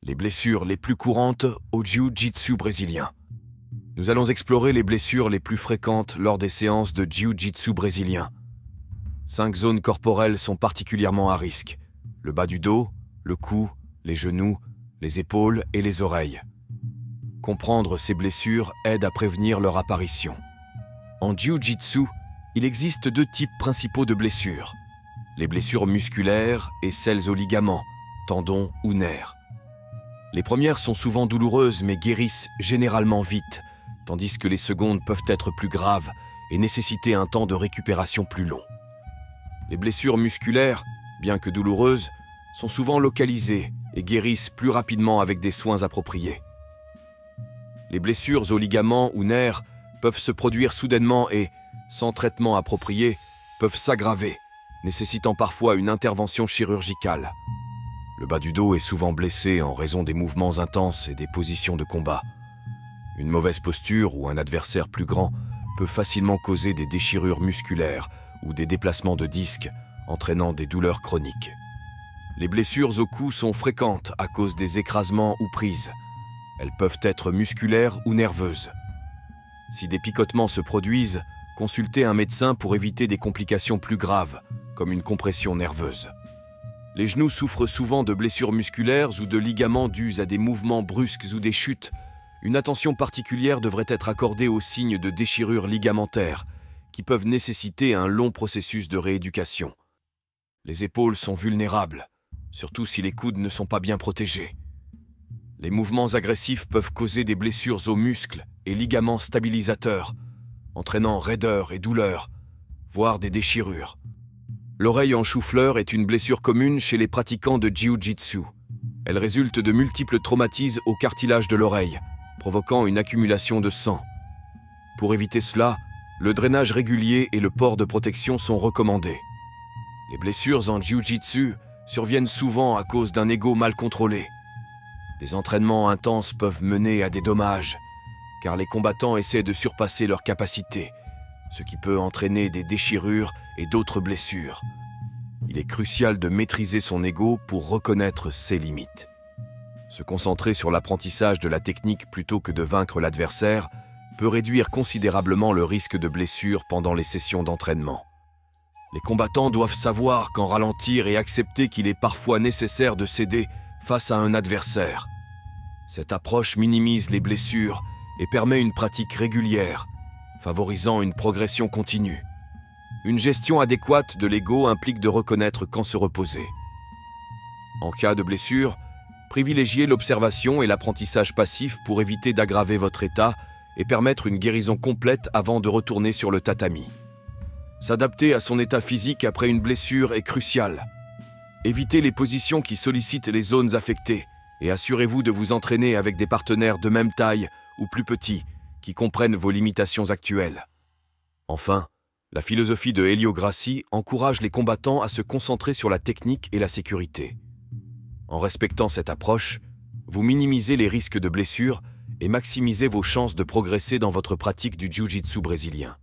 les blessures les plus courantes au jiu-jitsu brésilien. Nous allons explorer les blessures les plus fréquentes lors des séances de jiu-jitsu brésilien. 5 zones corporelles sont particulièrement à risque: le bas du dos, le cou, les genoux, les épaules et les oreilles. Comprendre ces blessures aide à prévenir leur apparition. En jiu-jitsu, il existe 2 types principaux de blessures: les blessures musculaires et celles aux ligaments, tendons ou nerfs. Les premières sont souvent douloureuses mais guérissent généralement vite, tandis que les secondes peuvent être plus graves et nécessiter un temps de récupération plus long. Les blessures musculaires, bien que douloureuses, sont souvent localisées et guérissent plus rapidement avec des soins appropriés. Les blessures aux ligaments ou nerfs peuvent se produire soudainement et, sans traitement approprié, peuvent s'aggraver, nécessitant parfois une intervention chirurgicale. Le bas du dos est souvent blessé en raison des mouvements intenses et des positions de combat. Une mauvaise posture ou un adversaire plus grand peut facilement causer des déchirures musculaires ou des déplacements de disques, entraînant des douleurs chroniques. Les blessures au cou sont fréquentes à cause des écrasements ou prises. Elles peuvent être musculaires ou nerveuses. Si des picotements se produisent, consultez un médecin pour éviter des complications plus graves, comme une compression nerveuse. Les genoux souffrent souvent de blessures musculaires ou de ligaments dus à des mouvements brusques ou des chutes. Une attention particulière devrait être accordée aux signes de déchirures ligamentaires, qui peuvent nécessiter un long processus de rééducation. Les épaules sont vulnérables, surtout si les coudes ne sont pas bien protégés. Les mouvements agressifs peuvent causer des blessures aux muscles et ligaments stabilisateurs, entraînant raideur et douleur, voire des déchirures. L'oreille en chou-fleur est une blessure commune chez les pratiquants de jiu-jitsu. Elle résulte de multiples traumatismes au cartilage de l'oreille, provoquant une accumulation de sang. Pour éviter cela, le drainage régulier et le port de protection sont recommandés. Les blessures en jiu-jitsu surviennent souvent à cause d'un ego mal contrôlé. Des entraînements intenses peuvent mener à des dommages, car les combattants essaient de surpasser leurs capacités, ce qui peut entraîner des déchirures et d'autres blessures. Il est crucial de maîtriser son ego pour reconnaître ses limites. Se concentrer sur l'apprentissage de la technique plutôt que de vaincre l'adversaire peut réduire considérablement le risque de blessure pendant les sessions d'entraînement. Les combattants doivent savoir quand ralentir et accepter qu'il est parfois nécessaire de céder face à un adversaire. Cette approche minimise les blessures et permet une pratique régulière, favorisant une progression continue. Une gestion adéquate de l'ego implique de reconnaître quand se reposer. En cas de blessure, privilégiez l'observation et l'apprentissage passif pour éviter d'aggraver votre état et permettre une guérison complète avant de retourner sur le tatami. S'adapter à son état physique après une blessure est crucial. Évitez les positions qui sollicitent les zones affectées et assurez-vous de vous entraîner avec des partenaires de même taille ou plus petits qui comprennent vos limitations actuelles. Enfin, la philosophie de Helio Gracie encourage les combattants à se concentrer sur la technique et la sécurité. En respectant cette approche, vous minimisez les risques de blessures et maximisez vos chances de progresser dans votre pratique du jiu-jitsu brésilien.